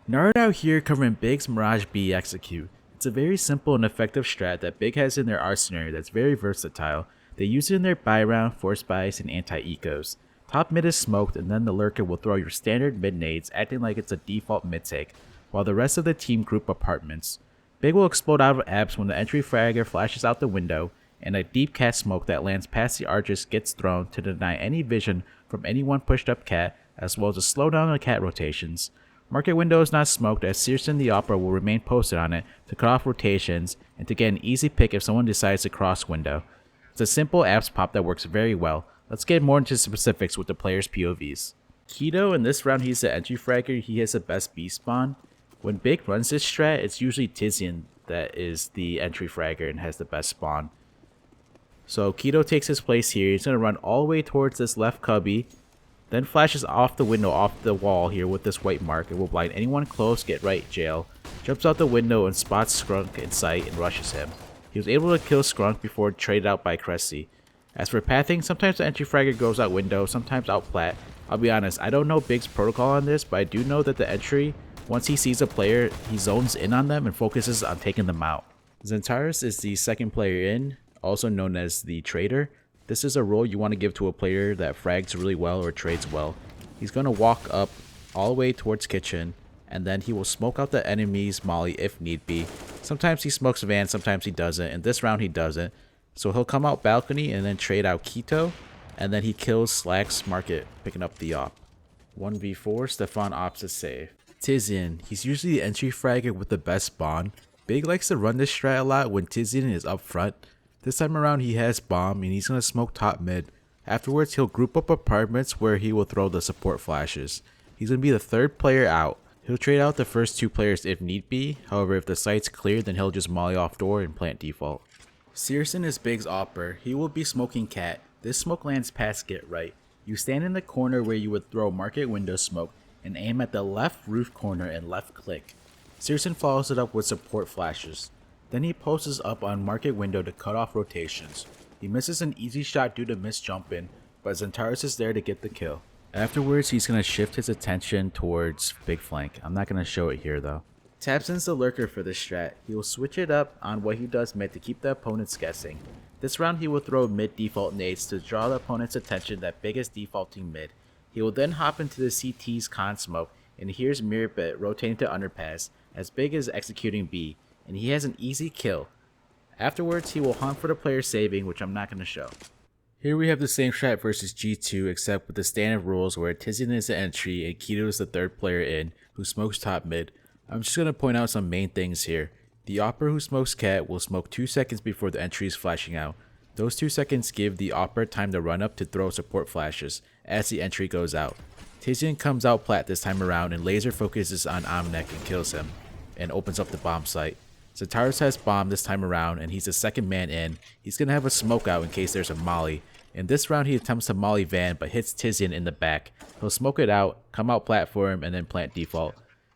Nerd out here covering Big's Mirage B Execute. It's a very simple and effective strat that Big has in their arsenal that's very versatile. They use it in their buyround, forcebuys, and antiecos. Top mid is smoked, and then the lurker will throw your standard mid-nades, acting like it's a default Midtake, while the rest of the team group apartments. Big will explode out of apps when the entry fragger flashes out the window, and a deep cat smoke that lands past the arches gets thrown to deny any vision from any one pushed up cat, as well as to slow down the cat rotations. Market window is not smoked, as syrsoN the Opera will remain posted on it to cut off rotations and to get an easy pick if someone decides to cross window. It's a simple apps pop that works very well. Let's get more into specifics with the player's POVs. Keto, in this round he's the entry fragger, he has the best B spawn. When Big runs this strat, it's usually tiziaN that is the entry fragger and has the best spawn. So Keto takes his place here, he's going to run all the way towards this left cubby, then flashes off the window off the wall here with this white mark. It will blind anyone close, get right jail. Jumps out the window and spots Skunk in sight and rushes him. He was able to kill Skunk before traded out by Cressy. As for pathing, sometimes the entry fragger goes out window, sometimes out plat. I'll be honest, I don't know Big's protocol on this, but I do know that the entry, once he sees a player, he zones in on them and focuses on taking them out. XANTARES is the second player in, also known as the trader. This is a role you want to give to a player that frags really well or trades well. He's going to walk up all the way towards kitchen, and then he will smoke out the enemy's molly if need be. Sometimes he smokes van, sometimes he doesn't. In this round he doesn't. So he'll come out balcony and then trade out Keto, and then he kills Slacks Market, picking up the op. 1v4, Stefan opts is safe. tiziaN, he's usually the entry fragger with the best spawn. Big likes to run this strat a lot when tiziaN is up front. This time around he has bomb and he's going to smoke top mid. Afterwards he'll group up apartments where he will throw the support flashes. He's going to be the third player out. He'll trade out the first two players if need be, however if the site's clear then he'll just molly off door and plant default. syrsoN is Big's opper. He will be smoking cat. This smoke lands past get right. You stand in the corner where you would throw market window smoke and aim at the left roof corner and left click. syrsoN follows it up with support flashes. Then he posts up on market window to cut off rotations. He misses an easy shot due to missed jump in, but XANTARES is there to get the kill. Afterwards he's going to shift his attention towards big flank. I'm not going to show it here though. tabseN's the lurker for this strat. He will switch it up on what he does mid to keep the opponents guessing. This round he will throw mid default nades to draw the opponent's attention that Big is defaulting mid. He will then hop into the CT's con smoke, and here's Mirabit rotating to underpass as Big is executing B, and he has an easy kill. Afterwards he will hunt for the player saving, which I'm not going to show. Here we have the same strat versus G2 except with the standard rules where tiziaN is the entry and Keto is the third player in who smokes top mid. I'm just going to point out some main things here. The opera who smokes cat will smoke 2 seconds before the entry is flashing out. Those 2 seconds give the opera time to run up to throw support flashes as the entry goes out. tiziaN comes out plat this time around and laser focuses on aTTaX and kills him and opens up the bomb site. XANTARES has bomb this time around and he's the second man in. He's going to have a smoke out in case there's a molly. In this round he attempts to molly van but hits tiziaN in the back. He'll smoke it out, come out platform, and then plant default.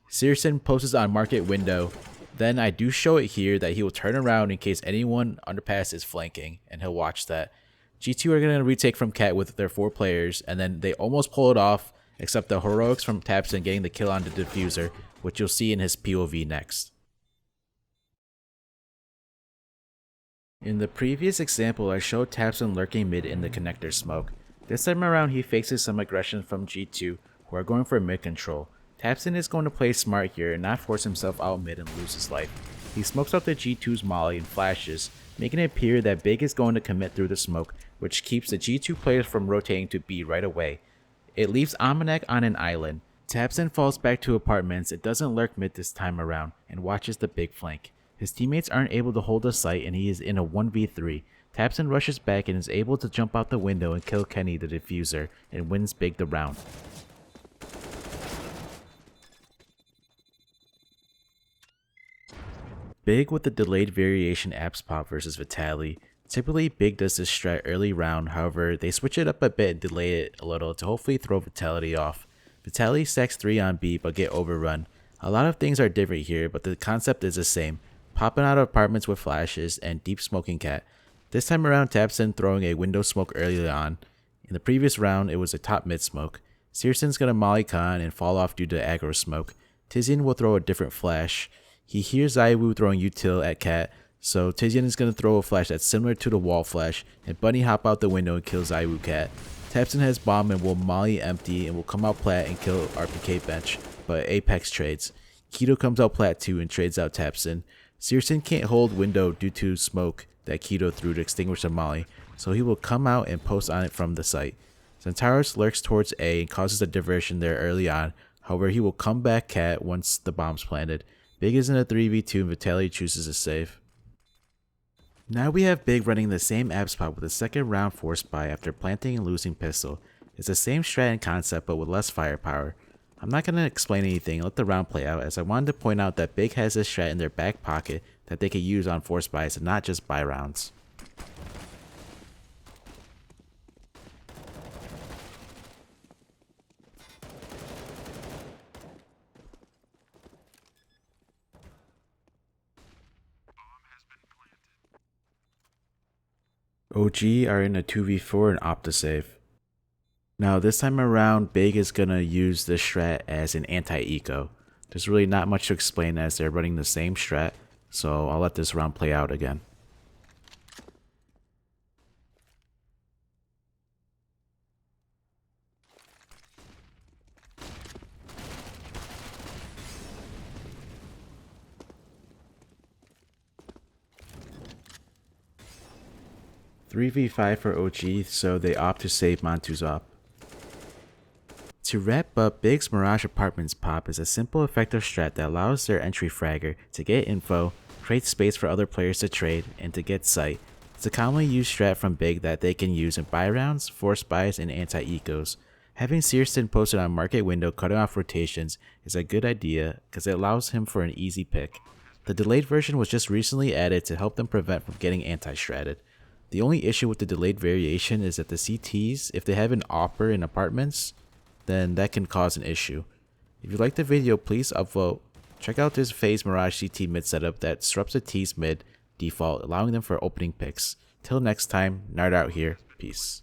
syrsoN posts on market window. Then I do show it here that he will turn around in case anyone underpass is flanking, and he'll watch that. G2 are going to retake from cat with their 4 players, and then they almost pull it off, except the heroics from tabseN getting the kill on the diffuser, which you'll see in his POV next. In the previous example, I showed tabseN lurking mid in the connector smoke. This time around he faces some aggression from G2, who are going for mid control. tabseN is going to play smart here and not force himself out mid and lose his life. He smokes out the G2's molly and flashes, making it appear that Big is going to commit through the smoke, which keeps the G2 players from rotating to B right away. It leaves aTTaX on an island. tabseN falls back to apartments. It doesn't lurk mid this time around and watches the big flank. His teammates aren't able to hold the site and he is in a 1v3. tabseN rushes back and is able to jump out the window and kill Kenny the diffuser and wins Big the round. Big with the delayed variation apps pop versus Vitality. Typically Big does this strat early round, however they switch it up a bit and delay it a little to hopefully throw Vitality off. Vitality stacks 3 on B but get overrun. A lot of things are different here, but the concept is the same. Popping out of apartments with flashes and deep smoking cat. This time around tabseN throwing a window smoke early on. In the previous round it was a top mid smoke. syrsoN's gonna molly con and fall off due to aggro smoke. tiziaN will throw a different flash. He hears ZywOo throwing util at cat, so tiziaN is going to throw a flash that's similar to the wall flash, and bunny hop out the window and kill ZywOo cat. tabseN has bomb and will molly empty and will come out plat and kill RPK bench, but apex trades. Keto comes out plat too and trades out tabseN. syrsoN can't hold window due to smoke that Keto threw to extinguish the molly, so he will come out and post on it from the site. XANTARES lurks towards A and causes a diversion there early on, however he will come back cat once the bomb's planted. Big is in a 3v2 and Vitaly chooses to save. Now we have Big running the same app spot with a second round Forcebuy after planting and losing pistol. It's the same strat and concept but with less firepower. I'm not going to explain anything, let the round play out, as I wanted to point out that Big has this strat in their back pocket that they can use on Forcebuys and not just buy rounds. OG are in a 2v4 and opt to save. Now this time around, Big is going to use this strat as an anti-eco. There's really not much to explain as they're running the same strat, so I'll let this round play out again. "3v5 for OG, so they opt to save Montu's op. To wrap up, Big's Mirage Apartments Pop is a simple effective strat that allows their entry fragger to get info, create space for other players to trade, and to get sight. It's a commonly used strat from Big that they can use in buy rounds, forcebuys, and anti-ecos. Having syrsoN posted on market window cutting off rotations is a good idea because it allows him for an easy pick. The delayed version was just recently added to help them prevent from getting anti-stratted. The only issue with the delayed variation is that the CTs, if they have an opper in apartments, then that can cause an issue. If you liked the video, please upvote. Check out this phase Mirage CT mid setup that disrupts the T's mid default, allowing them for opening picks. Till next time, Nard out here. Peace.